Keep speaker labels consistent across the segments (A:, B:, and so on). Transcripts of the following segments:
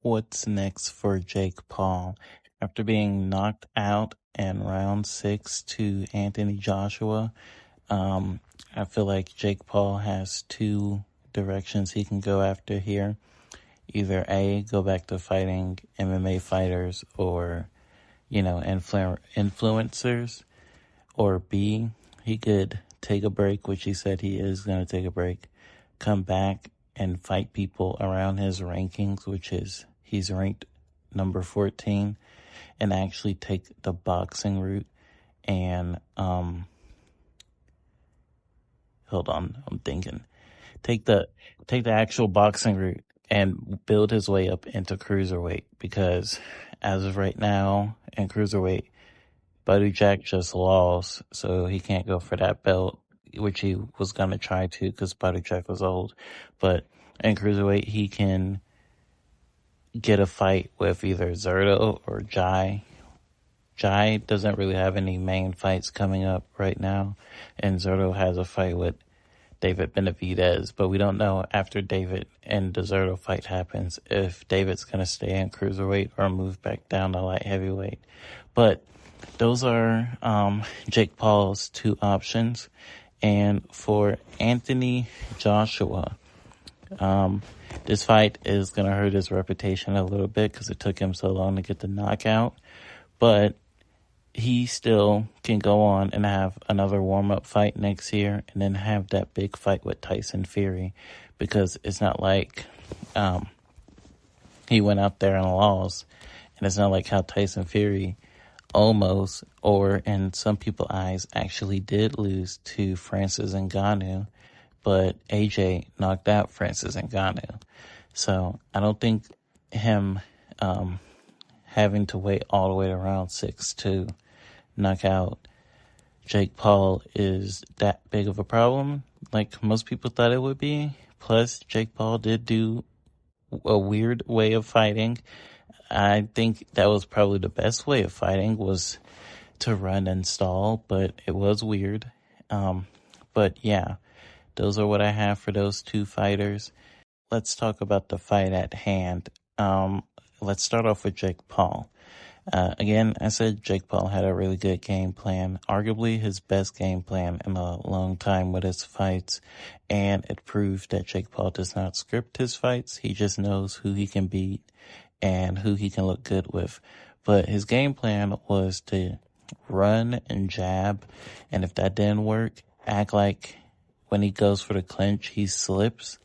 A: What's next for Jake Paul? After being knocked out in round 6 to Anthony Joshua, I feel like Jake Paul has two directions he can go after here. Either A, go back to fighting MMA fighters or, influencers, or B, he could take a break, which he said he is going to take a break, come back and fight people around his rankings, which is he's ranked number 14, and actually take the boxing route and hold on, I'm thinking. Take the actual boxing route and build his way up into cruiserweight, because as of right now in cruiserweight, Buddy Jack just lost, so he can't go for that belt, which he was going to try to because Buddy Jack was old. But in cruiserweight, he can get a fight with either Zerto or Jai. Jai doesn't really have any main fights coming up right now, and Zerto has a fight with David Benavidez, but we don't know after David and the Zerto fight happens if David's going to stay in cruiserweight or move back down to light heavyweight. But those are Jake Paul's two options. And for Anthony Joshua, this fight is going to hurt his reputation a little bit because it took him so long to get the knockout. But he still can go on and have another warm-up fight next year and then have that big fight with Tyson Fury, because it's not like he went out there and lost. And it's not like how Tyson Fury almost, or in some people's eyes, actually did lose to Francis Ngannou, but AJ knocked out Francis Ngannou. So I don't think him having to wait all the way to round 6 to knock out Jake Paul is that big of a problem like most people thought it would be. Plus, Jake Paul did do a weird way of fighting. I think that was probably the best way of fighting, was to run and stall, but it was weird. But yeah, those are what I have for those two fighters. Let's talk about the fight at hand. Let's start off with Jake Paul. Again, I said Jake Paul had a really good game plan, arguably his best game plan in a long time with his fights, and it proved that Jake Paul does not script his fights. He just knows who he can beat and who he can look good with. But his game plan was to run and jab, and if that didn't work, act like when he goes for the clinch, he slips,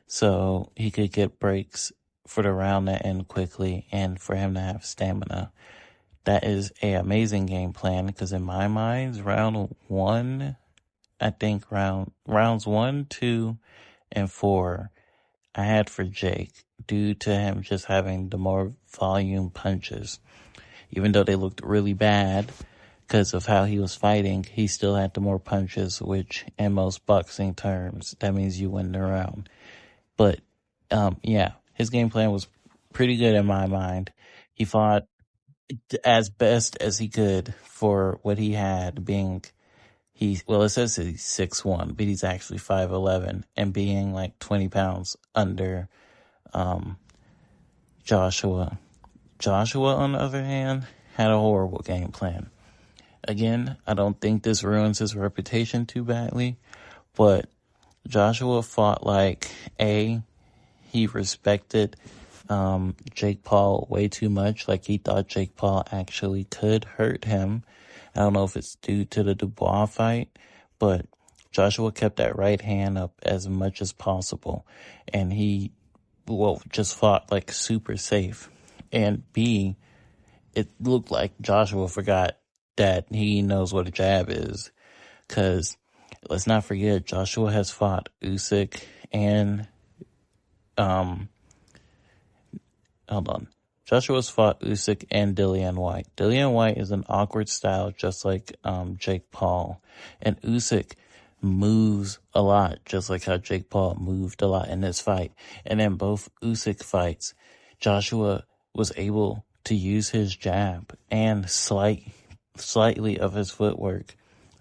A: so he could get breaks for the round to end quickly and for him to have stamina. That is a amazing game plan, because in my mind, rounds 1, 2, and 4, I had for Jake, due to him just having the more volume punches. Even though they looked really bad because of how he was fighting, he still had the more punches, which in most boxing terms, that means you win the round. But yeah, his game plan was pretty good in my mind. He fought as best as he could for what he had, being it says he's 6'1", but he's actually 5'11", and being like 20 pounds under Joshua. Joshua, on the other hand, had a horrible game plan. Again, I don't think this ruins his reputation too badly, but Joshua fought like he respected Jake Paul way too much. Like, he thought Jake Paul actually could hurt him. I don't know if it's due to the Dubois fight, but Joshua kept that right hand up as much as possible, and he just fought like super safe. And B, it looked like Joshua forgot that he knows what a jab is, because let's not forget, Joshua has fought Usyk and Joshua's fought Usyk and Dillian Whyte. Dillian Whyte is an awkward style, just like Jake Paul. And Usyk moves a lot, just like how Jake Paul moved a lot in this fight. And in both Usyk fights, Joshua was able to use his jab and slightly of his footwork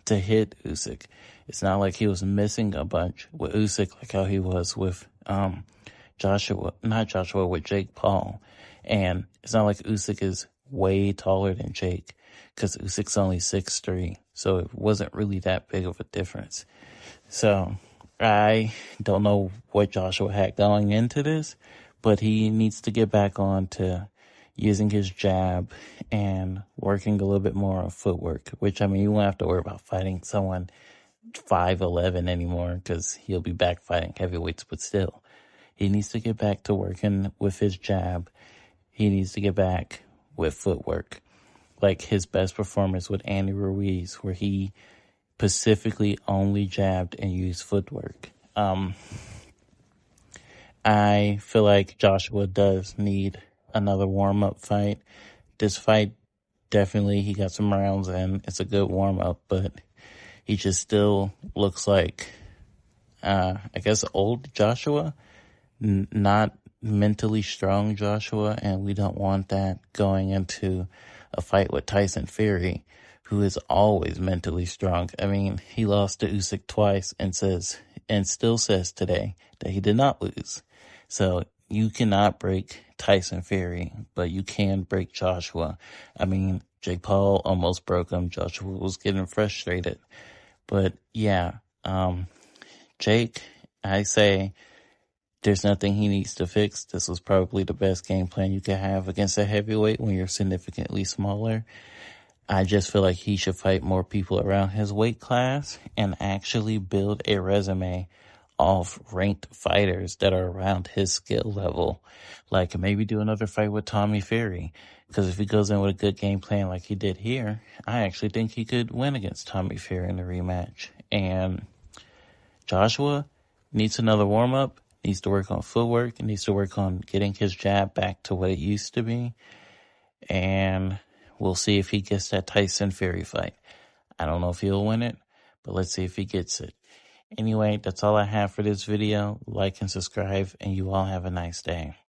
A: to hit Usyk. It's not like he was missing a bunch with Usyk like how he was with with Jake Paul. And it's not like Usyk is way taller than Jake, because Usyk's only 6'3", so it wasn't really that big of a difference. So I don't know what Joshua had going into this, but he needs to get back on to using his jab and working a little bit more on footwork, which, I mean, you won't have to worry about fighting someone 5'11" anymore, because he'll be back fighting heavyweights, but still, he needs to get back to working with his jab. He needs to get back with footwork. Like his best performance with Andy Ruiz, where he specifically only jabbed and used footwork. I feel like Joshua does need another warm-up fight. This fight, definitely, he got some rounds in. It's a good warm-up, but he just still looks like, I guess, old Joshua, not mentally strong Joshua, and we don't want that going into a fight with Tyson Fury, who is always mentally strong. I mean, he lost to Usyk twice and still says today that he did not lose. So you cannot break Tyson Fury, but you can break Joshua. I mean, Jake Paul almost broke him. Joshua was getting frustrated. But yeah, Jake, I say there's nothing he needs to fix. This was probably the best game plan you could have against a heavyweight when you're significantly smaller. I just feel like he should fight more people around his weight class and actually build a resume of ranked fighters that are around his skill level. Like maybe do another fight with Tommy Fury. Because if he goes in with a good game plan like he did here, I actually think he could win against Tommy Fury in the rematch. And Joshua needs another warm-up, needs to work on footwork, needs to work on getting his jab back to what it used to be. And we'll see if he gets that Tyson Fury fight. I don't know if he'll win it, but let's see if he gets it. Anyway, that's all I have for this video. Like and subscribe, and you all have a nice day.